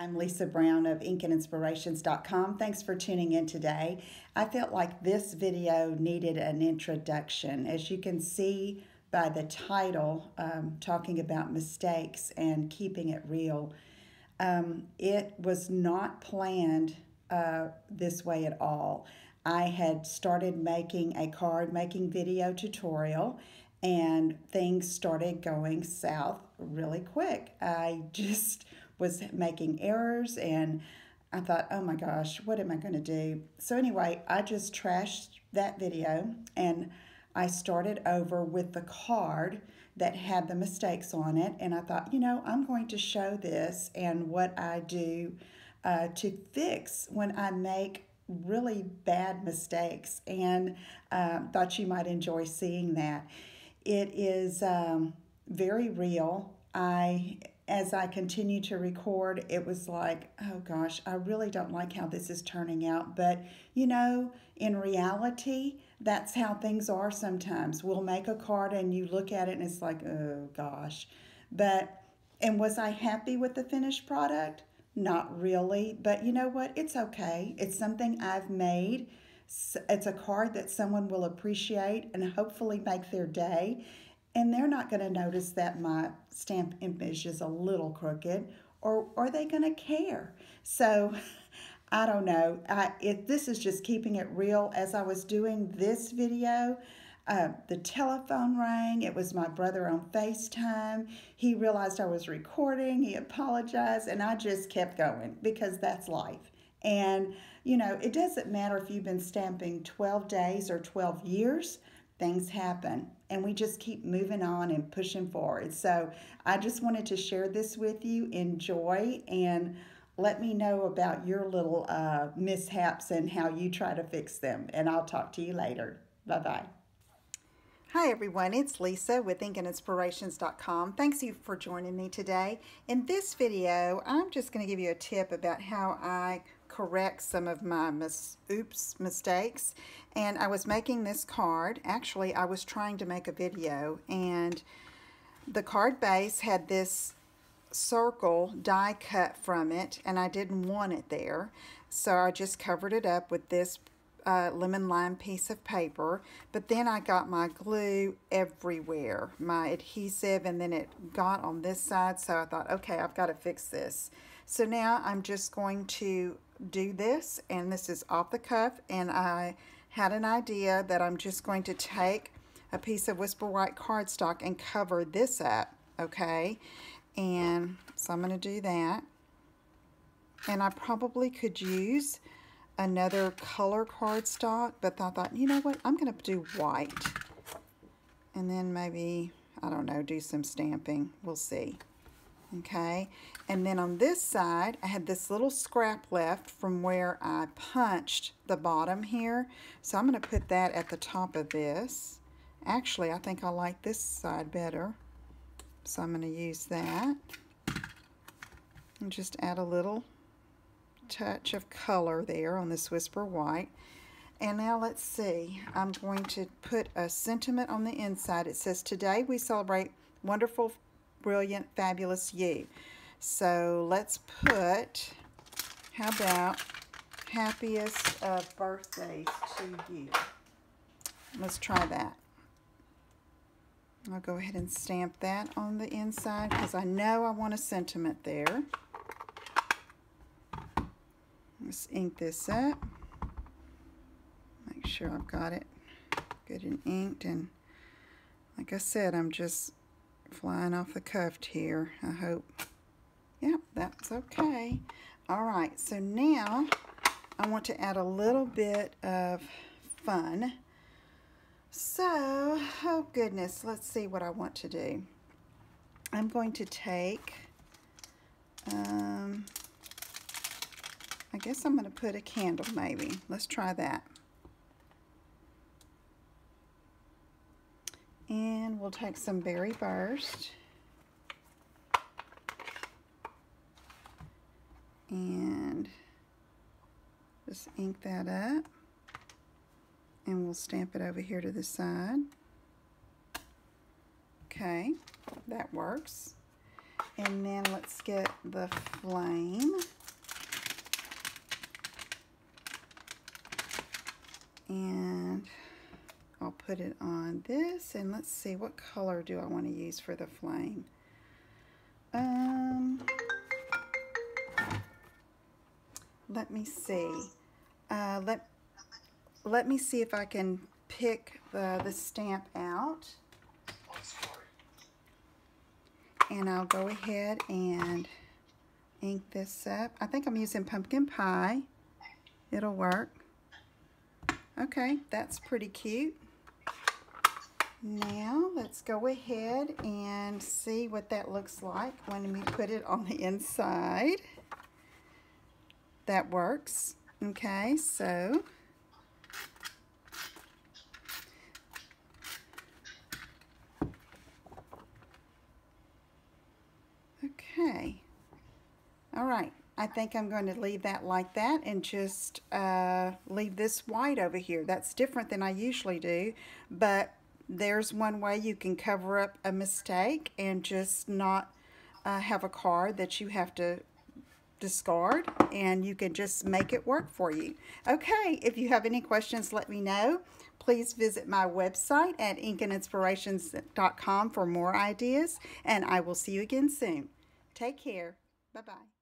I'm Lisa Brown of InkandInspirations.com. Thanks for tuning in today. I felt like this video needed an introduction. As you can see by the title, talking about mistakes and keeping it real, it was not planned this way at all. I had started making a card making video tutorial and things started going south really quick. I just was making errors and I thought, oh my gosh, what am I going to do? So anyway, I just trashed that video and I started over with the card that had the mistakes on it. And I thought, I'm going to show this and what I do to fix when I make really bad mistakes, and thought you might enjoy seeing that. It is very real. As I continue to record, it was like, oh gosh, I really don't like how this is turning out. But, in reality, that's how things are sometimes. We'll make a card and you look at it and it's like, oh gosh. And was I happy with the finished product? Not really. But you know what? It's okay. It's something I've made. It's a card that someone will appreciate and hopefully make their day. And they're not going to notice that my stamp image is a little crooked, or are they going to care? So I don't know. This is just keeping it real. As I was doing this video, the telephone rang. It was my brother on FaceTime. He realized I was recording. He apologized, and I just kept going because that's life. And, it doesn't matter if you've been stamping 12 days or 12 years. Things happen, and we just keep moving on and pushing forward. So I just wanted to share this with you. Enjoy, and let me know about your little mishaps and how you try to fix them. And I'll talk to you later. Bye-bye. Hi everyone, it's Lisa with InkandInspirations.com. Thanks you for joining me today. In this video, I'm just going to give you a tip about how I correct some of my mistakes. And I was making this card. Actually, I was trying to make a video, and the card base had this circle die cut from it, and I didn't want it there. So I just covered it up with this lemon lime piece of paper, but then I got my glue everywhere, my adhesive, and then it got on this side, so I thought, okay, I've got to fix this. So now I'm just going to do this, and this is off the cuff, and I had an idea that I'm just going to take a piece of Whisper White cardstock and cover this up, okay? And so I'm going to do that, and I probably could use another color cardstock, but I thought, you know what, I'm going to do white, and then maybe, I don't know, do some stamping. We'll see. Okay, and then on this side, I had this little scrap left from where I punched the bottom here, so I'm going to put that at the top of this. Actually, I think I like this side better, so I'm going to use that and just add a little touch of color there on this Whisper White. And now let's see, I'm going to put a sentiment on the inside. It says, today we celebrate wonderful, brilliant, fabulous you. So let's put, how about happiest of birthdays to you. Let's try that. I'll go ahead and stamp that on the inside because I know I want a sentiment there. Let's ink this up. Make sure I've got it good and inked, and like I said, I'm just flying off the cuff here. I hope. Yep, that's okay. Alright, so now I want to add a little bit of fun. So, oh goodness, let's see what I want to do. I'm going to take I guess I'm going to put a candle maybe. Let's try that. And we'll take some Berry Burst. And just ink that up. And we'll stamp it over here to the side. Okay, that works. And then let's get the flame. And I'll put it on this, and let's see, what color do I want to use for the flame? Let me see. Let me see if I can pick the stamp out. And I'll go ahead and ink this up. I think I'm using pumpkin pie. It'll work. Okay, that's pretty cute. Now let's go ahead and see what that looks like when we put it on the inside. That works. Okay, so okay. All right. I think I'm going to leave that like that and just leave this white over here. That's different than I usually do, but there's one way you can cover up a mistake and just not have a card that you have to discard, and you can just make it work for you. Okay, if you have any questions, let me know. Please visit my website at inkandinspirations.com for more ideas, and I will see you again soon. Take care. Bye-bye.